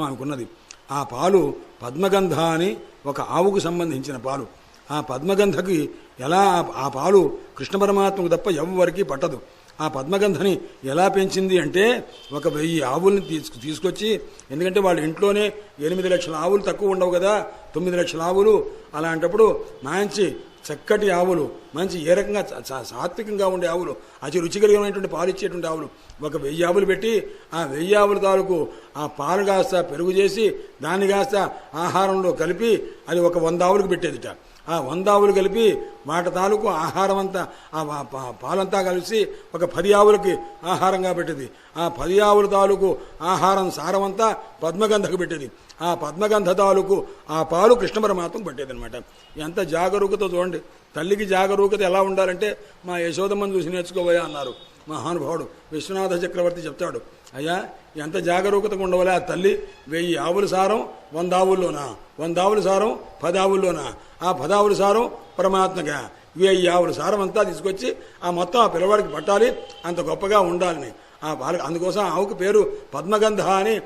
అనుకున్నది. ఆ పాలు పద్మగంధ అని ఒక ఆవుకు సంబంధించిన పాలు. ఆ పద్మగంధకి ఎలా ఆ పాలు కృష్ణ పరమాత్మకు తప్ప ఎవ్వరికీ పట్టదు. ఆ పద్మగంధని ఎలా పెంచింది అంటే 1000 ఆవుల్ని తీసుకొచ్చి, ఎందుకంటే వాళ్ళ ఇంట్లోనే 8 లక్షల ఆవులు తక్కువ ఉండవు కదా, 9 లక్షల ఆవులు. అలాంటప్పుడు మంచి చక్కటి ఆవులు, మంచి ఏ రకంగా సాత్వికంగా ఉండే ఆవులు, అతి రుచికరమైనటువంటి పాలు ఇచ్చేటువంటి ఆవులు 1000 ఆవులు పెట్టి, ఆ 1000 ఆవుల తాలూకు ఆ పాలు కాస్త పెరుగు చేసి దాన్ని కాస్త ఆహారంలో కలిపి అది 100 ఆవులకు పెట్టేదిట. ఆ 100 ఆవులు కలిపి వాటి తాలూకు ఆహారం అంతా ఆ పాలంతా కలిసి 10 ఆవులకి ఆహారంగా పెట్టేది. ఆ 10 ఆవుల తాలూకు ఆహారం సారమంతా పద్మగంధకు పెట్టేది. ఆ పద్మగంధ తాలూకు ఆ పాలు కృష్ణ పరమాత్మకు పట్టేది అనమాట. ఎంత జాగరూకత చూడండి. తల్లికి జాగరూకత ఎలా ఉండాలంటే మా యశోదమ్మని చూసి నేర్చుకోబోయా అన్నారు మహానుభావుడు విశ్వనాథ చక్రవర్తి. చెప్తాడు, అయ్యా ఎంత జాగరూకతగా ఉండవలే ఆ తల్లి. 1000 ఆవుల సారం 100 ఆవుల్లోనా, 100 ఆవుల సారం 10 ఆవుల్లోనా, ఆ 10 ఆవుల సారం పరమాత్మగా 1000 ఆవుల సారం అంతా తీసుకొచ్చి ఆ మొత్తం ఆ పిల్లవాడికి పట్టాలి, అంత గొప్పగా ఉండాలని. ఆ అందుకోసం ఆవుకి పేరు పద్మగంధ అని